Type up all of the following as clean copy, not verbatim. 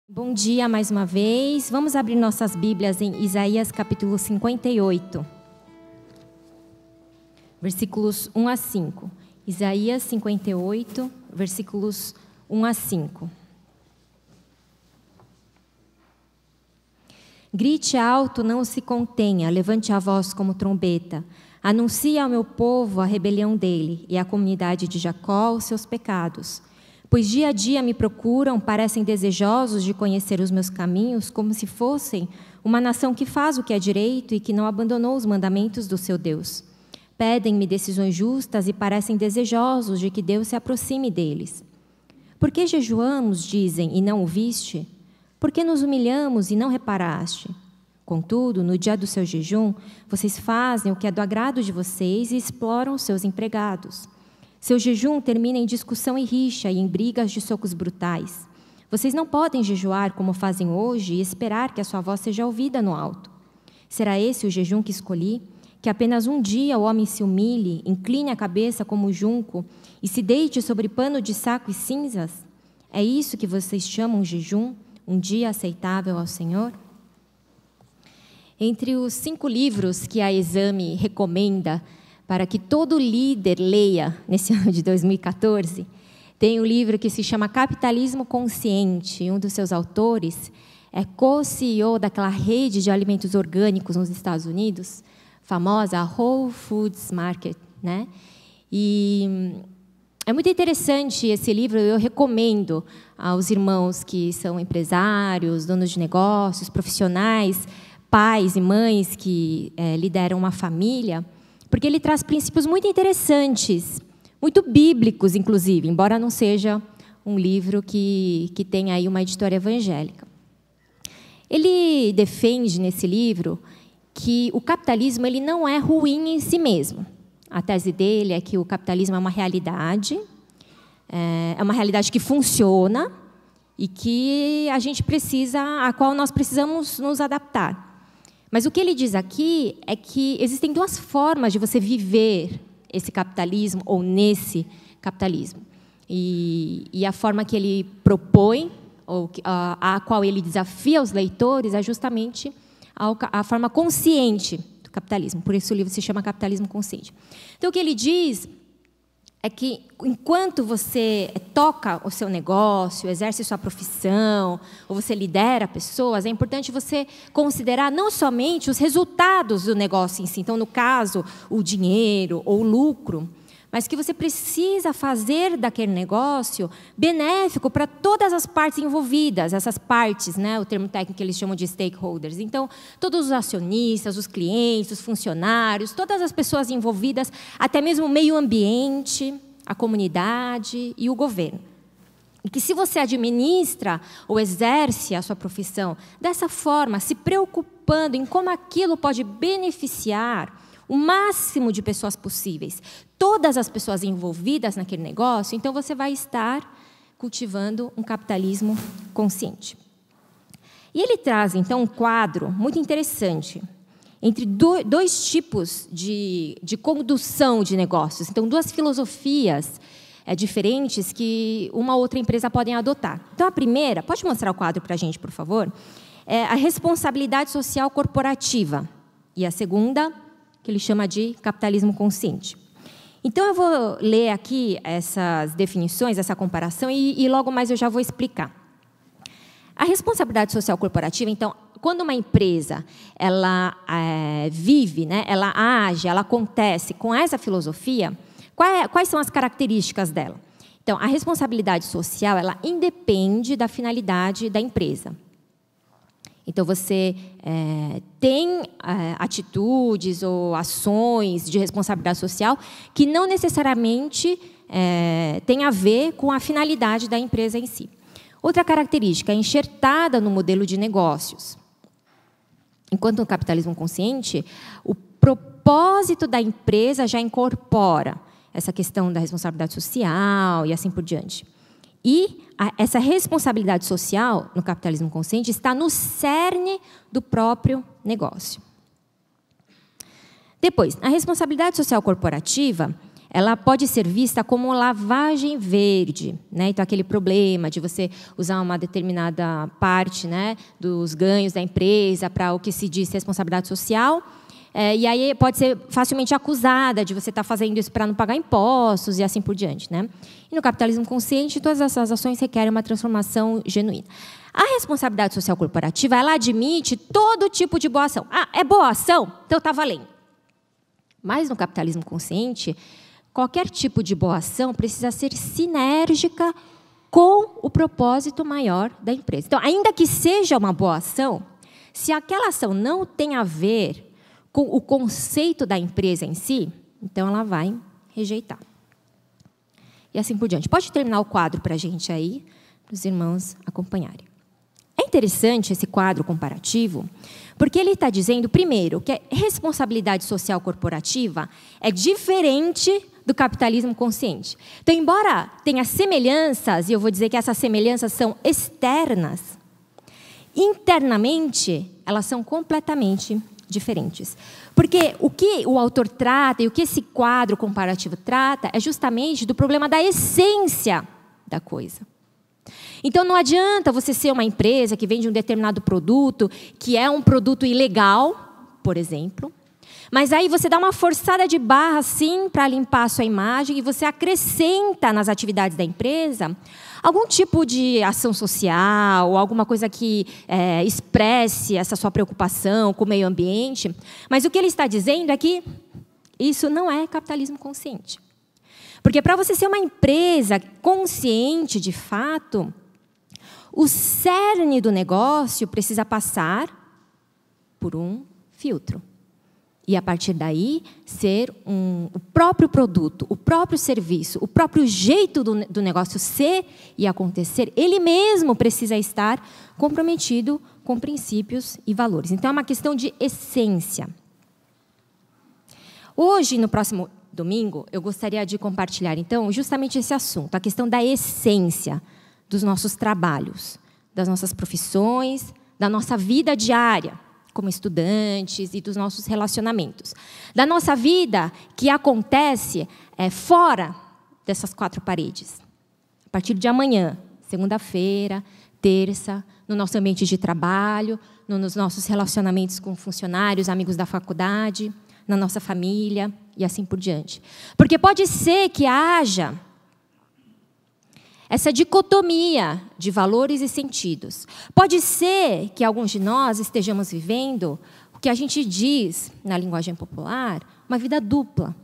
Bom dia mais uma vez. Vamos abrir nossas Bíblias em Isaías capítulo 58, versículos 1 a 5. Isaías 58, versículos 1 a 5. Grite alto, não se contenha, levante a voz como trombeta. Anuncie ao meu povo a rebelião dele e à comunidade de Jacó os seus pecados. Pois dia a dia me procuram, parecem desejosos de conhecer os meus caminhos, como se fossem uma nação que faz o que é direito e que não abandonou os mandamentos do seu Deus. Pedem-me decisões justas e parecem desejosos de que Deus se aproxime deles. Por que jejuamos, dizem, e não o viste? Por que nos humilhamos e não reparaste? Contudo, no dia do seu jejum, vocês fazem o que é do agrado de vocês e exploram os seus empregados. Seu jejum termina em discussão e rixa e em brigas de socos brutais. Vocês não podem jejuar como fazem hoje e esperar que a sua voz seja ouvida no alto. Será esse o jejum que escolhi? Que apenas um dia o homem se humilhe, incline a cabeça como junco e se deite sobre pano de saco e cinzas? É isso que vocês chamam jejum? Um dia aceitável ao Senhor? Entre os 5 livros que a Exame recomenda para que todo líder leia nesse ano de 2014, tem um livro que se chama Capitalismo Consciente. Um dos seus autores é co-CEO daquela rede de alimentos orgânicos nos Estados Unidos, famosa Whole Foods Market, né? E é muito interessante esse livro, eu recomendo aos irmãos que são empresários, donos de negócios, profissionais, pais e mães que lideram uma família, porque ele traz princípios muito interessantes, muito bíblicos, inclusive, embora não seja um livro que tenha aí uma editora evangélica. Ele defende, nesse livro, que o capitalismo ele não é ruim em si mesmo. A tese dele é que o capitalismo é uma realidade que funciona e que a qual nós precisamos nos adaptar. Mas o que ele diz aqui é que existem 2 formas de você viver esse capitalismo ou nesse capitalismo. E a forma que ele propõe, ou a qual ele desafia os leitores, é justamente a forma consciente do capitalismo. Por isso o livro se chama Capitalismo Consciente. Então, o que ele diz é que, enquanto você toca o seu negócio, exerce sua profissão, ou você lidera pessoas, é importante você considerar não somente os resultados do negócio em si, então, no caso, o dinheiro ou o lucro, mas que você precisa fazer daquele negócio benéfico para todas as partes envolvidas, essas partes, né, o termo técnico que eles chamam de stakeholders. Então, todos os acionistas, os clientes, os funcionários, todas as pessoas envolvidas, até mesmo o meio ambiente, a comunidade e o governo. E que se você administra ou exerce a sua profissão dessa forma, se preocupando em como aquilo pode beneficiar o máximo de pessoas possíveis, todas as pessoas envolvidas naquele negócio, então você vai estar cultivando um capitalismo consciente. E ele traz, então, um quadro muito interessante entre 2 tipos de condução de negócios. Então, 2 filosofias diferentes que uma ou outra empresa podem adotar. Então, a primeira, pode mostrar o quadro para a gente, por favor? É a responsabilidade social corporativa. E a segunda, que ele chama de capitalismo consciente. Então, eu vou ler aqui essas definições, essa comparação, e logo mais eu já vou explicar. A responsabilidade social corporativa, então, quando uma empresa ela vive, né, ela age, ela acontece com essa filosofia, quais são as características dela? Então, a responsabilidade social ela independe da finalidade da empresa. Então, você tem atitudes ou ações de responsabilidade social que não necessariamente têm a ver com a finalidade da empresa em si. Outra característica é enxertada no modelo de negócios. Enquanto no capitalismo consciente, o propósito da empresa já incorpora essa questão da responsabilidade social e assim por diante. E essa responsabilidade social, no capitalismo consciente, está no cerne do próprio negócio. Depois, a responsabilidade social corporativa, ela pode ser vista como lavagem verde, né? Então, aquele problema de você usar uma determinada parte, né, dos ganhos da empresa para o que se diz responsabilidade social, e aí pode ser facilmente acusada de você estar fazendo isso para não pagar impostos e assim por diante, né? E no capitalismo consciente, todas essas ações requerem uma transformação genuína. A responsabilidade social corporativa, ela admite todo tipo de boa ação. Ah, é boa ação? Então está valendo. Mas no capitalismo consciente, qualquer tipo de boa ação precisa ser sinérgica com o propósito maior da empresa. Então, ainda que seja uma boa ação, se aquela ação não tem a ver com o conceito da empresa em si, então ela vai rejeitar. E assim por diante. Pode terminar o quadro para a gente aí, para os irmãos acompanharem. É interessante esse quadro comparativo, porque ele está dizendo, primeiro, que a responsabilidade social corporativa é diferente do capitalismo consciente. Então, embora tenha semelhanças, e eu vou dizer que essas semelhanças são externas, internamente, elas são completamente diferentes. Porque o que o autor trata e o que esse quadro comparativo trata é justamente do problema da essência da coisa. Então, não adianta você ser uma empresa que vende um determinado produto, que é um produto ilegal, por exemplo, mas aí você dá uma forçada de barra, sim, para limpar a sua imagem e você acrescenta nas atividades da empresa algum tipo de ação social, alguma coisa que expresse essa sua preocupação com o meio ambiente. Mas o que ele está dizendo é que isso não é capitalismo consciente. Porque para você ser uma empresa consciente de fato, o cerne do negócio precisa passar por um filtro. E, a partir daí, ser o próprio produto, o próprio serviço, o próprio jeito do negócio ser e acontecer, ele mesmo precisa estar comprometido com princípios e valores. Então, é uma questão de essência. Hoje, no próximo domingo, eu gostaria de compartilhar, então, justamente esse assunto, a questão da essência dos nossos trabalhos, das nossas profissões, da nossa vida diária, como estudantes e dos nossos relacionamentos. Da nossa vida que acontece fora dessas quatro paredes. A partir de amanhã, segunda-feira, terça, no nosso ambiente de trabalho, nos nossos relacionamentos com funcionários, amigos da faculdade, na nossa família e assim por diante. Porque pode ser que haja essa dicotomia de valores e sentidos. Pode ser que alguns de nós estejamos vivendo o que a gente diz, na linguagem popular, uma vida dupla.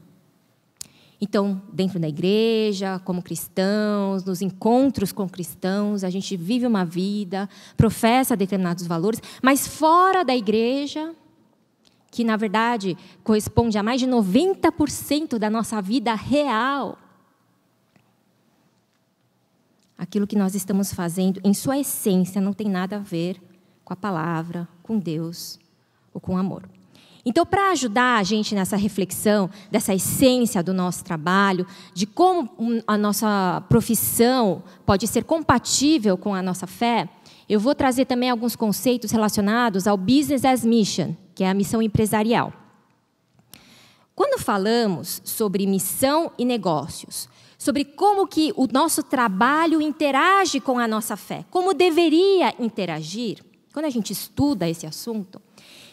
Então, dentro da igreja, como cristãos, nos encontros com cristãos, a gente vive uma vida, professa determinados valores, mas fora da igreja, que, na verdade, corresponde a mais de 90% da nossa vida real, aquilo que nós estamos fazendo, em sua essência, não tem nada a ver com a palavra, com Deus ou com amor. Então, para ajudar a gente nessa reflexão dessa essência do nosso trabalho, de como a nossa profissão pode ser compatível com a nossa fé, eu vou trazer também alguns conceitos relacionados ao Business as Mission, que é a missão empresarial. Quando falamos sobre missão e negócios, sobre como que o nosso trabalho interage com a nossa fé, como deveria interagir, quando a gente estuda esse assunto,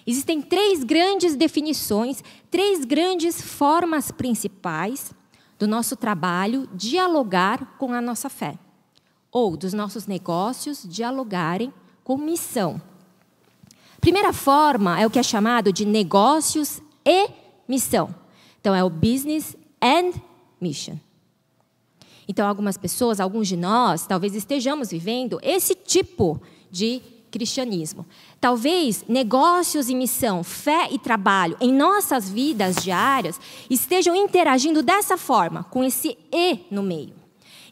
existem três grandes definições, três grandes formas principais do nosso trabalho dialogar com a nossa fé, ou dos nossos negócios dialogarem com missão. Primeira forma é o que é chamado de negócios e missão. Então, é o Business and Mission. Então, algumas pessoas, alguns de nós, talvez estejamos vivendo esse tipo de cristianismo. Talvez negócios e missão, fé e trabalho em nossas vidas diárias estejam interagindo dessa forma, com esse E no meio.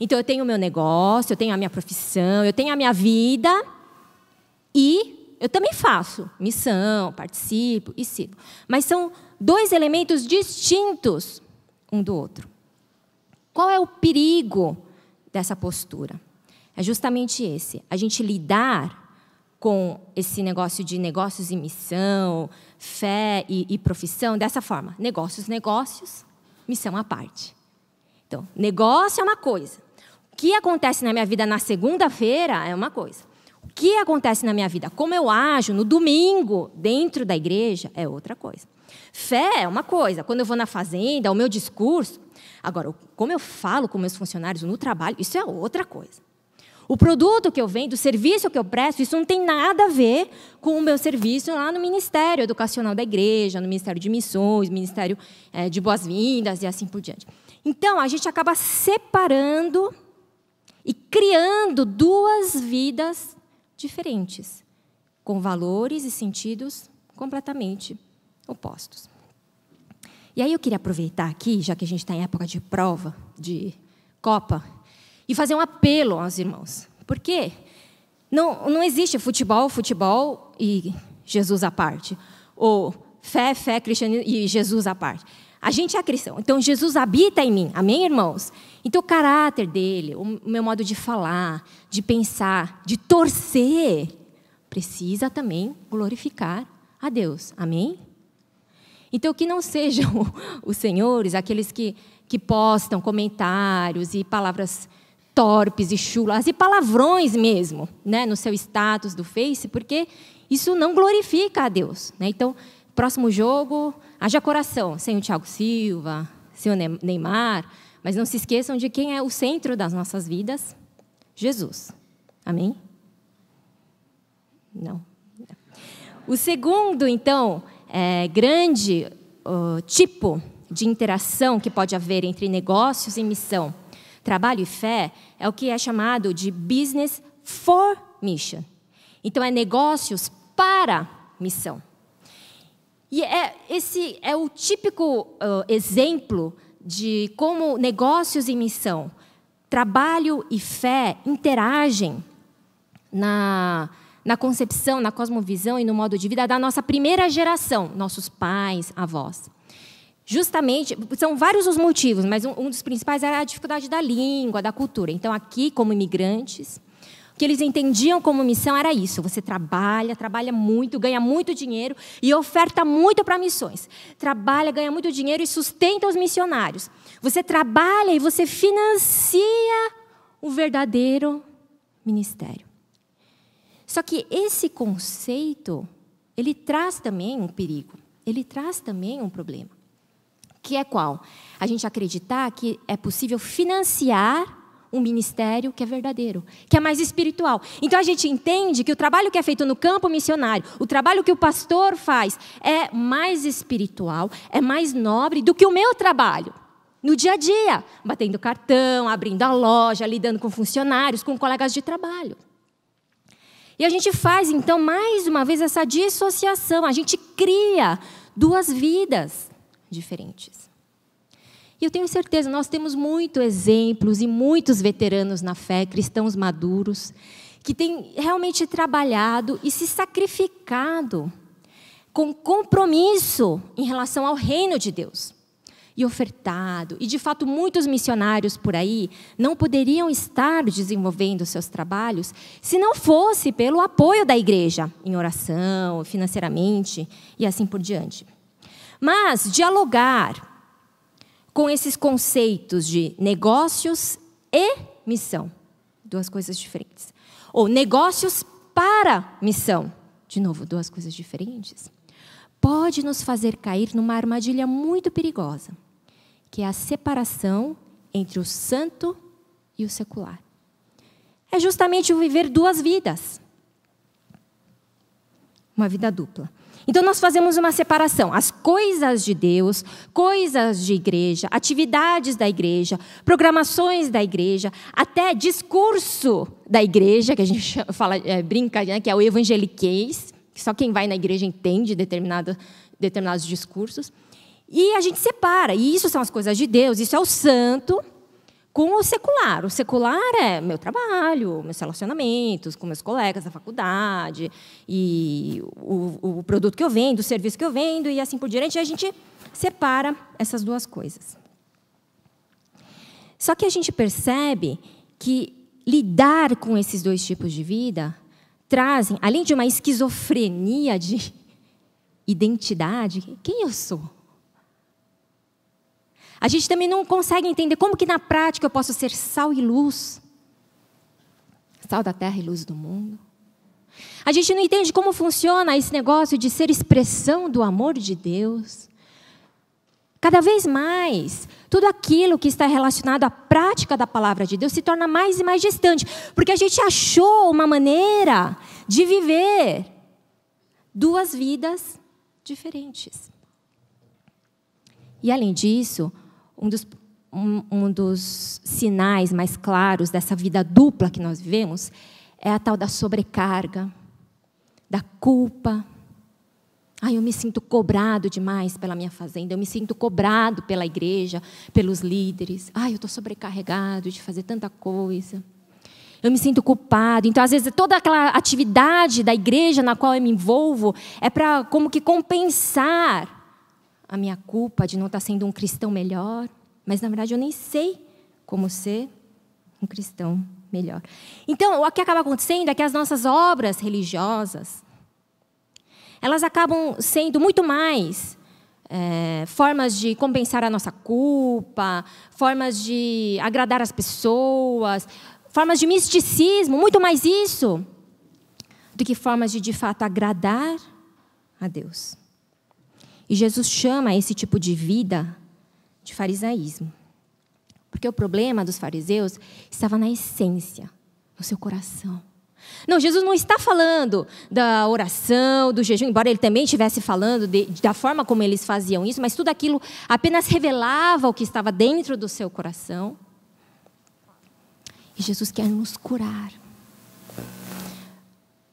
Então, eu tenho o meu negócio, eu tenho a minha profissão, eu tenho a minha vida e eu também faço missão, participo e sigo. Mas são dois elementos distintos um do outro. Qual é o perigo dessa postura? É justamente esse, a gente lidar com esse negócio de negócios e missão, fé e profissão dessa forma. Negócios, negócios, missão à parte. Então, negócio é uma coisa. O que acontece na minha vida na segunda-feira é uma coisa. O que acontece na minha vida, como eu ajo no domingo dentro da igreja, é outra coisa. Fé é uma coisa. Quando eu vou na fazenda, o meu discurso. Agora, como eu falo com meus funcionários no trabalho, isso é outra coisa. O produto que eu vendo, o serviço que eu presto, isso não tem nada a ver com o meu serviço lá no Ministério Educacional da Igreja, no Ministério de Missões, Ministério de Boas-Vindas e assim por diante. Então, a gente acaba separando e criando duas vidas diferentes, com valores e sentidos completamente opostos. E aí eu queria aproveitar aqui, já que a gente está em época de prova, de Copa, e fazer um apelo aos irmãos. Porque não existe futebol e Jesus à parte. Ou fé, cristianismo e Jesus à parte. A gente é cristão, então Jesus habita em mim. Amém, irmãos? Então o caráter dele, o meu modo de falar, de pensar, de torcer, precisa também glorificar a Deus. Amém? Então, que não sejam os senhores, aqueles que postam comentários e palavras torpes e chulas, e palavrões mesmo, né, no seu status do Face, porque isso não glorifica a Deus. Né? Então, próximo jogo, haja coração, sem o Thiago Silva, sem o Neymar, mas não se esqueçam de quem é o centro das nossas vidas, Jesus. Amém? Não. O segundo, então, grande tipo de interação que pode haver entre negócios e missão, trabalho e fé, é o que é chamado de business for mission. Então, é negócios para missão. E esse é o típico exemplo de como negócios e missão, trabalho e fé interagem na concepção, na cosmovisão e no modo de vida da nossa primeira geração, nossos pais, avós. Justamente, são vários os motivos, mas um dos principais era a dificuldade da língua, da cultura. Então, aqui, como imigrantes, o que eles entendiam como missão era isso. Você trabalha muito, ganha muito dinheiro e oferta muito para missões. Trabalha, ganha muito dinheiro e sustenta os missionários. Você trabalha e você financia o verdadeiro ministério. Só que esse conceito, ele traz também um perigo, ele traz também um problema. Que é qual? A gente acreditar que é possível financiar um ministério que é verdadeiro, que é mais espiritual. Então, a gente entende que o trabalho que é feito no campo missionário, o trabalho que o pastor faz, é mais espiritual, é mais nobre do que o meu trabalho. No dia a dia, batendo cartão, abrindo a loja, lidando com funcionários, com colegas de trabalho. E a gente faz, então, mais uma vez, essa dissociação. A gente cria duas vidas diferentes. E eu tenho certeza, nós temos muitos exemplos e muitos veteranos na fé, cristãos maduros, que têm realmente trabalhado e se sacrificado com compromisso em relação ao reino de Deus. E ofertado. E, de fato, muitos missionários por aí não poderiam estar desenvolvendo seus trabalhos se não fosse pelo apoio da igreja, em oração, financeiramente e assim por diante. Mas dialogar com esses conceitos de negócios e missão, duas coisas diferentes. Ou negócios para missão, de novo, duas coisas diferentes, pode nos fazer cair numa armadilha muito perigosa, que é a separação entre o santo e o secular. É justamente o viver duas vidas. Uma vida dupla. Então, nós fazemos uma separação. As coisas de Deus, coisas de igreja, atividades da igreja, programações da igreja, até discurso da igreja, que a gente fala, brinca, né, que é o evangeliquez, que só quem vai na igreja entende determinados discursos. E a gente separa. E isso são as coisas de Deus, isso é o santo, com o secular. O secular é meu trabalho, meus relacionamentos com meus colegas da faculdade, e o produto que eu vendo, o serviço que eu vendo, e assim por diante. E a gente separa essas duas coisas. Só que a gente percebe que lidar com esses dois tipos de vida trazem, além de uma esquizofrenia de identidade, quem eu sou? A gente também não consegue entender como que na prática eu posso ser sal e luz. Sal da terra e luz do mundo. A gente não entende como funciona esse negócio de ser expressão do amor de Deus. Cada vez mais, tudo aquilo que está relacionado à prática da palavra de Deus se torna mais e mais distante, porque a gente achou uma maneira de viver duas vidas diferentes. E além disso, um dos sinais mais claros dessa vida dupla que nós vivemos é a tal da sobrecarga, da culpa. Eu me sinto cobrado demais pela minha fazenda, eu me sinto cobrado pela igreja, pelos líderes. Eu estou sobrecarregado de fazer tanta coisa. Eu me sinto culpado. Então, às vezes, toda aquela atividade da igreja na qual eu me envolvo é para como que compensar a minha culpa de não estar sendo um cristão melhor. Mas, na verdade, eu nem sei como ser um cristão melhor. Então, o que acaba acontecendo é que as nossas obras religiosas, elas acabam sendo muito mais formas de compensar a nossa culpa, formas de agradar as pessoas, formas de misticismo, muito mais isso, do que formas de fato, agradar a Deus. E Jesus chama esse tipo de vida de farisaísmo. Porque o problema dos fariseus estava na essência, no seu coração. Não, Jesus não está falando da oração, do jejum, embora ele também estivesse falando da forma como eles faziam isso, mas tudo aquilo apenas revelava o que estava dentro do seu coração. E Jesus quer nos curar.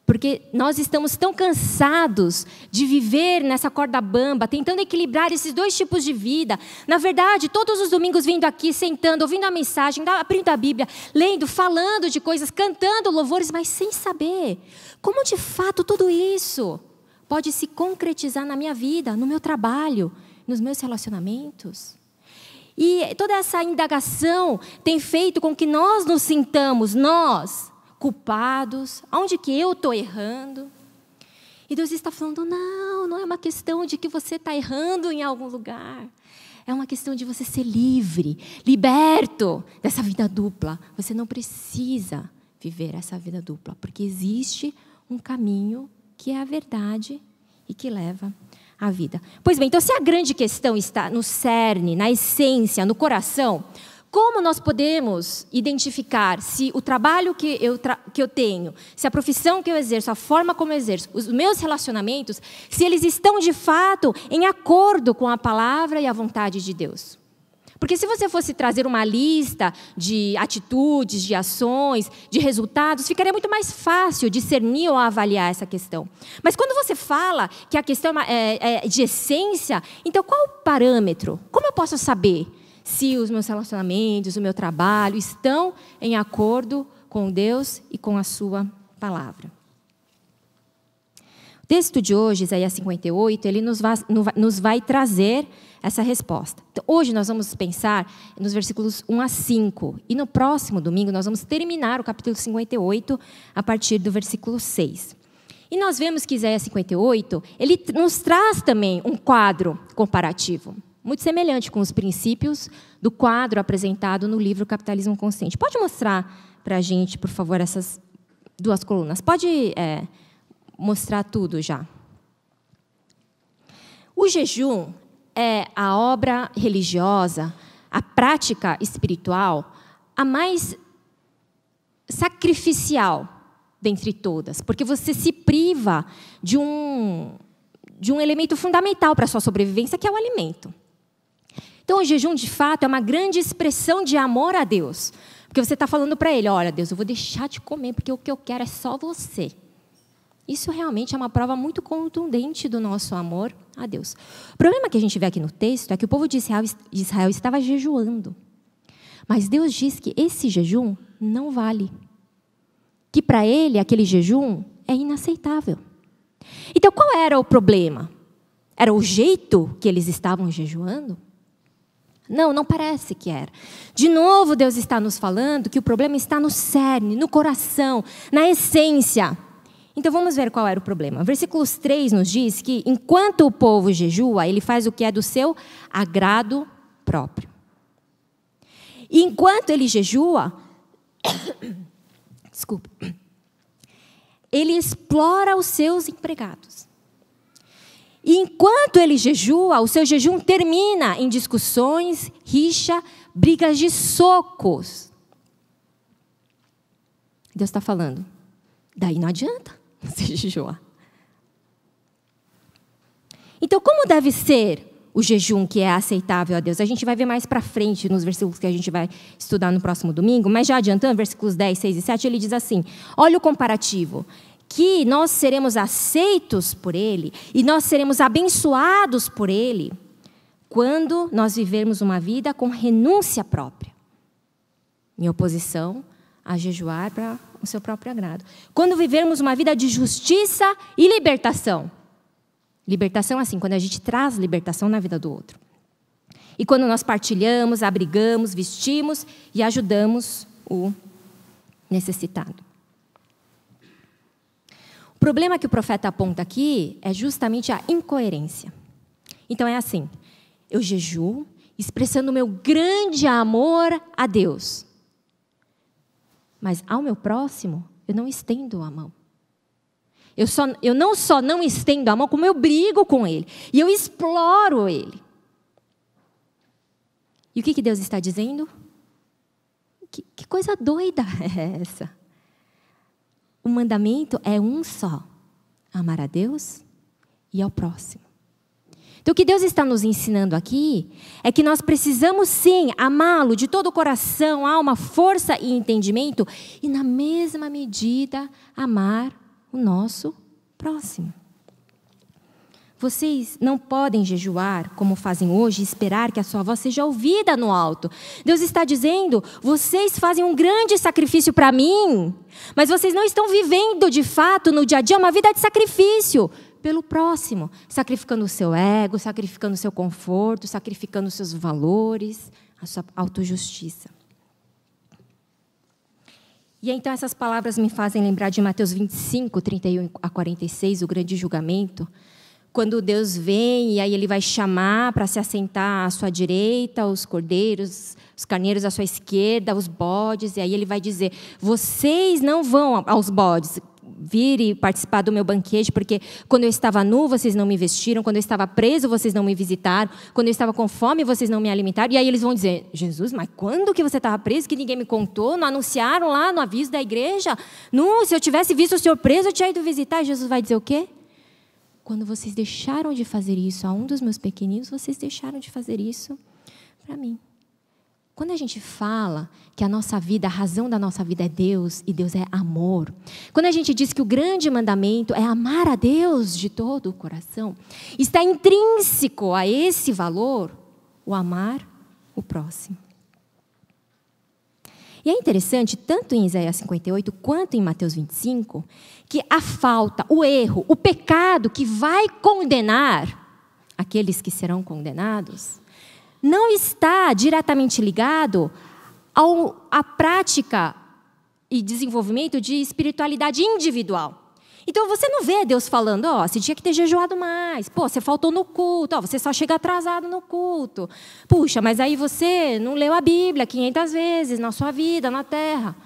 Porque nós estamos tão cansados de viver nessa corda bamba, tentando equilibrar esses dois tipos de vida. Na verdade, todos os domingos vindo aqui, sentando, ouvindo a mensagem, abrindo a Bíblia, lendo, falando de coisas, cantando louvores, mas sem saber como de fato tudo isso pode se concretizar na minha vida, no meu trabalho, nos meus relacionamentos. E toda essa indagação tem feito com que nós nos sintamos, culpados, aonde que eu estou errando. E Deus está falando, não é uma questão de que você está errando em algum lugar. É uma questão de você ser livre, liberto dessa vida dupla. Você não precisa viver essa vida dupla, porque existe um caminho que é a verdade e que leva à vida. Pois bem, então se a grande questão está no cerne, na essência, no coração, como nós podemos identificar se o trabalho que eu tenho, se a profissão que eu exerço, a forma como eu exerço, os meus relacionamentos, se eles estão de fato em acordo com a palavra e a vontade de Deus? Porque se você fosse trazer uma lista de atitudes, de ações, de resultados, ficaria muito mais fácil discernir ou avaliar essa questão. Mas quando você fala que a questão é de essência, então qual o parâmetro? Como eu posso saber se os meus relacionamentos, o meu trabalho estão em acordo com Deus e com a sua palavra? O texto de hoje, Isaías 58, ele nos vai trazer essa resposta. Então, hoje nós vamos pensar nos versículos 1 a 5. E no próximo domingo nós vamos terminar o capítulo 58 a partir do versículo 6. E nós vemos que Isaías 58, ele nos traz também um quadro comparativo, muito semelhante com os princípios do quadro apresentado no livro Capitalismo Consciente. Pode mostrar para a gente, por favor, essas duas colunas? Pode mostrar tudo já. O jejum é a obra religiosa, a prática espiritual, a mais sacrificial dentre todas, porque você se priva de um elemento fundamental para a sua sobrevivência, que é o alimento. Então, o jejum, de fato, é uma grande expressão de amor a Deus. Porque você está falando para Ele, olha, Deus, eu vou deixar de comer, porque o que eu quero é só você. Isso realmente é uma prova muito contundente do nosso amor a Deus. O problema que a gente vê aqui no texto é que o povo de Israel estava jejuando. Mas Deus diz que esse jejum não vale. Que para Ele, aquele jejum é inaceitável. Então, qual era o problema? Era o jeito que eles estavam jejuando? Não parece que era. De novo, Deus está nos falando que o problema está no cerne, no coração, na essência. Então, vamos ver qual era o problema. Versículos 3 nos diz que, enquanto o povo jejua, ele faz o que é do seu agrado próprio. E enquanto ele jejua, desculpa, ele explora os seus empregados. E enquanto ele jejua, o seu jejum termina em discussões, rixa, brigas de socos. Deus está falando, daí não adianta você jejuar. Então, como deve ser o jejum que é aceitável a Deus? A gente vai ver mais para frente nos versículos que a gente vai estudar no próximo domingo, mas já adiantando, versículos 10, 6 e 7, ele diz assim, olha o comparativo, que nós seremos aceitos por Ele e nós seremos abençoados por Ele quando nós vivermos uma vida com renúncia própria, em oposição a jejuar para o seu próprio agrado. Quando vivermos uma vida de justiça e libertação. Libertação assim, quando a gente traz libertação na vida do outro. E quando nós partilhamos, abrigamos, vestimos e ajudamos o necessitado. O problema que o profeta aponta aqui é justamente a incoerência. Então é assim, eu jejuo expressando o meu grande amor a Deus. Mas ao meu próximo, eu não estendo a mão. Eu não só não estendo a mão, como eu brigo com ele. E eu exploro ele. E o que Deus está dizendo? Que coisa doida é essa? O mandamento é um só. Amar a Deus e ao próximo. Então, o que Deus está nos ensinando aqui é que nós precisamos, sim, amá-lo de todo o coração, alma, força e entendimento. E, na mesma medida, amar o nosso próximo. Vocês não podem jejuar como fazem hoje e esperar que a sua voz seja ouvida no alto. Deus está dizendo, vocês fazem um grande sacrifício para mim, mas vocês não estão vivendo de fato no dia a dia uma vida de sacrifício pelo próximo, sacrificando o seu ego, sacrificando o seu conforto, sacrificando os seus valores, a sua autojustiça. E então essas palavras me fazem lembrar de Mateus 25, 31 a 46, o grande julgamento, quando Deus vem e aí Ele vai chamar para se assentar à sua direita, os cordeiros, os carneiros à sua esquerda, os bodes, e aí Ele vai dizer, vocês não vão aos bodes vir e participar do meu banquete, porque quando eu estava nu, vocês não me vestiram, quando eu estava preso, vocês não me visitaram, quando eu estava com fome, vocês não me alimentaram. E aí eles vão dizer, Jesus, mas quando que você estava preso, que ninguém me contou, não anunciaram lá no aviso da igreja? Não, se eu tivesse visto o senhor preso, eu tinha ido visitar. E Jesus vai dizer o quê? Quando vocês deixaram de fazer isso a um dos meus pequeninos, vocês deixaram de fazer isso para mim. Quando a gente fala que a nossa vida, a razão da nossa vida é Deus, e Deus é amor. Quando a gente diz que o grande mandamento é amar a Deus de todo o coração, está intrínseco a esse valor o amar o próximo. E é interessante, tanto em Isaías 58 quanto em Mateus 25, que a falta, o erro, o pecado que vai condenar aqueles que serão condenados, não está diretamente ligado à prática e desenvolvimento de espiritualidade individual. Então, você não vê Deus falando, você tinha que ter jejuado mais, você faltou no culto, você só chega atrasado no culto. Puxa, mas aí você não leu a Bíblia 500 vezes na sua vida, na terra.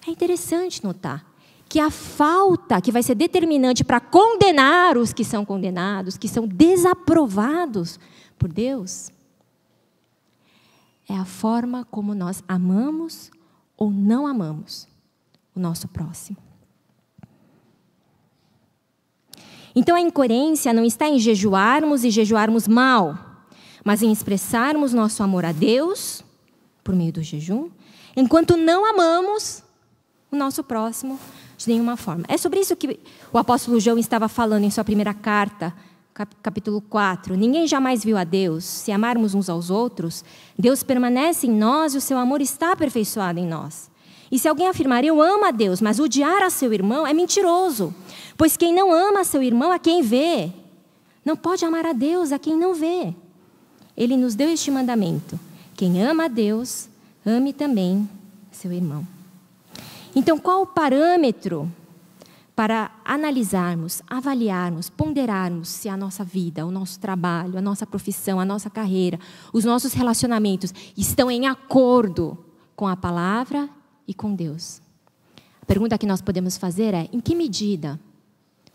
É interessante notar que a falta que vai ser determinante para condenar os que são condenados, que são desaprovados por Deus, é a forma como nós amamos ou não amamos o nosso próximo. Então, a incoerência não está em jejuarmos e jejuarmos mal, mas em expressarmos nosso amor a Deus, por meio do jejum, enquanto não amamos o nosso próximo de nenhuma forma. É sobre isso que o apóstolo João estava falando em sua primeira carta, capítulo 4. Ninguém jamais viu a Deus. Se amarmos uns aos outros, Deus permanece em nós e o seu amor está aperfeiçoado em nós. E se alguém afirmar, eu amo a Deus, mas odiar a seu irmão, é mentiroso. Pois quem não ama a seu irmão, a quem vê, não pode amar a Deus, a quem não vê. Ele nos deu este mandamento. Quem ama a Deus, ame também seu irmão. Então, qual o parâmetro para analisarmos, avaliarmos, ponderarmos se a nossa vida, o nosso trabalho, a nossa profissão, a nossa carreira, os nossos relacionamentos estão em acordo com a palavra e com Deus. A pergunta que nós podemos fazer é: em que medida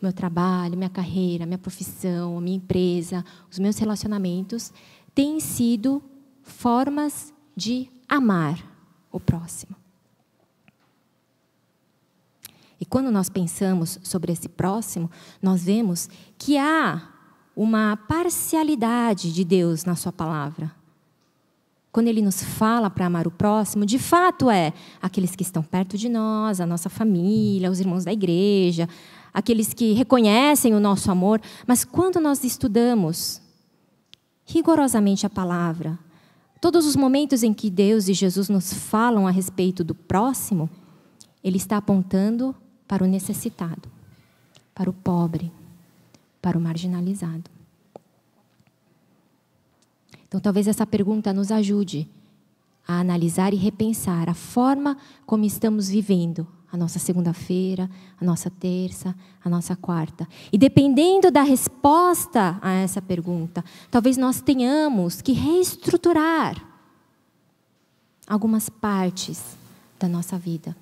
meu trabalho, minha carreira, minha profissão, minha empresa, os meus relacionamentos têm sido formas de amar o próximo? E quando nós pensamos sobre esse próximo, nós vemos que há uma parcialidade de Deus na sua palavra. Quando Ele nos fala para amar o próximo, de fato é aqueles que estão perto de nós, a nossa família, os irmãos da igreja, aqueles que reconhecem o nosso amor. Mas quando nós estudamos rigorosamente a palavra, todos os momentos em que Deus e Jesus nos falam a respeito do próximo, Ele está apontando para o necessitado, para o pobre, para o marginalizado. Então, talvez essa pergunta nos ajude a analisar e repensar a forma como estamos vivendo a nossa segunda-feira, a nossa terça, a nossa quarta. E dependendo da resposta a essa pergunta, talvez nós tenhamos que reestruturar algumas partes da nossa vida,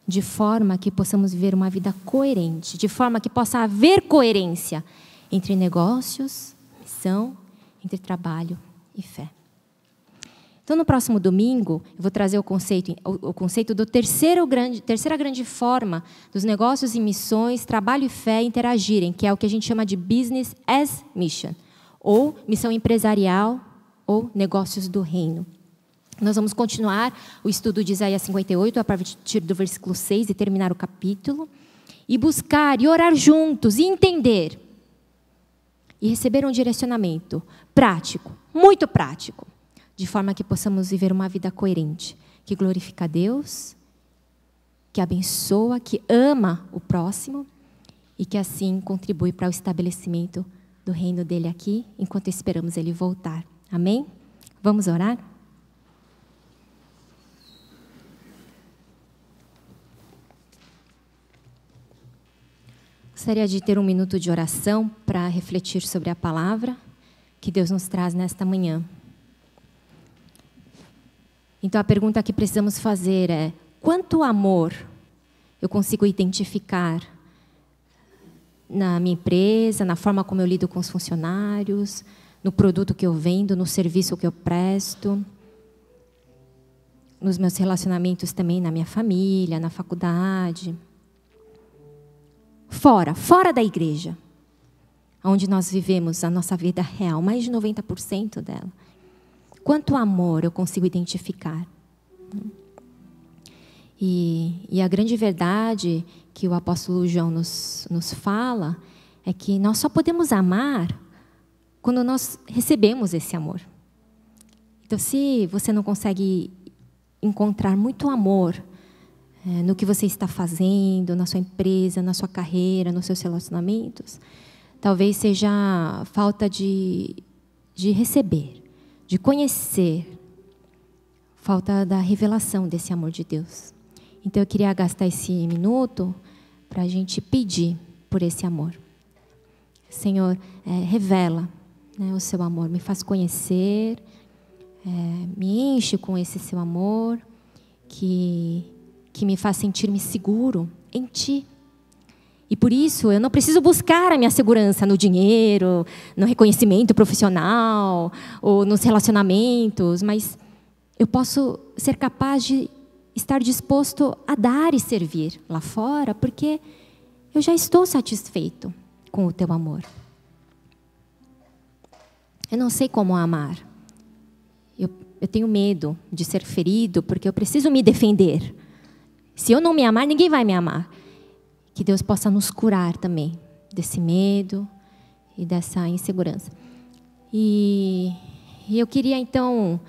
de forma que possamos viver uma vida coerente, de forma que possa haver coerência entre negócios, missão, entre trabalho e fé. Então, no próximo domingo, eu vou trazer o conceito do terceira grande forma dos negócios e missões, trabalho e fé interagirem, que é o que a gente chama de Business as Mission, ou missão empresarial, ou negócios do reino. Nós vamos continuar o estudo de Isaías 58, a partir do versículo 6, e terminar o capítulo, e buscar e orar juntos, e entender, e receber um direcionamento prático, muito prático, de forma que possamos viver uma vida coerente, que glorifica a Deus, que abençoa, que ama o próximo, e que assim contribui para o estabelecimento do reino dele aqui, enquanto esperamos ele voltar. Amém? Vamos orar? Gostaria de ter um minuto de oração para refletir sobre a palavra que Deus nos traz nesta manhã. Então, a pergunta que precisamos fazer é: quanto amor eu consigo identificar na minha empresa, na forma como eu lido com os funcionários, no produto que eu vendo, no serviço que eu presto, nos meus relacionamentos também na minha família, na faculdade, fora da igreja, onde nós vivemos a nossa vida real, mais de 90% dela. Quanto amor eu consigo identificar? E a grande verdade que o apóstolo João nos fala é que nós só podemos amar quando nós recebemos esse amor. Então, se você não consegue encontrar muito amor no que você está fazendo, na sua empresa, na sua carreira, nos seus relacionamentos, talvez seja falta de receber, de conhecer, falta da revelação desse amor de Deus. Então, eu queria gastar esse minuto para a gente pedir por esse amor. Senhor, revela, né, o seu amor, me faz conhecer, me enche com esse seu amor, que me faz sentir-me seguro em Ti. E por isso eu não preciso buscar a minha segurança no dinheiro, no reconhecimento profissional, ou nos relacionamentos, mas eu posso ser capaz de estar disposto a dar e servir lá fora, porque eu já estou satisfeito com o Teu amor. Eu não sei como amar. Eu tenho medo de ser ferido, porque eu preciso me defender. Se eu não me amar, ninguém vai me amar. Que Deus possa nos curar também desse medo e dessa insegurança. E eu queria então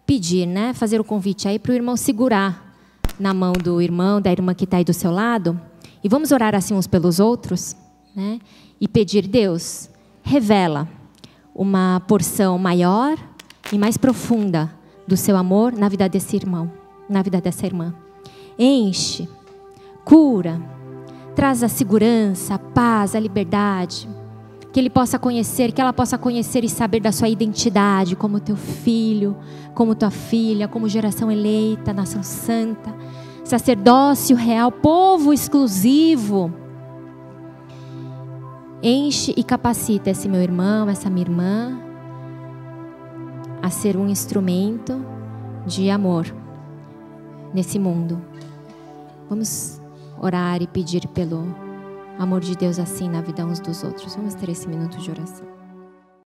pedir, né, fazer o convite aí para o irmão segurar na mão do irmão, da irmã que está aí do seu lado. E vamos orar assim uns pelos outros, né? E pedir: Deus, revela uma porção maior e mais profunda do seu amor na vida desse irmão, na vida dessa irmã. Enche, cura, traz a segurança, a paz, a liberdade. Que ele possa conhecer, que ela possa conhecer e saber da sua identidade como teu filho, como tua filha, como geração eleita, nação santa, sacerdócio real, povo exclusivo. Enche e capacita esse meu irmão, essa minha irmã, a ser um instrumento de amor nesse mundo. Vamos orar e pedir pelo amor de Deus assim na vida uns dos outros. Vamos ter esse minuto de oração.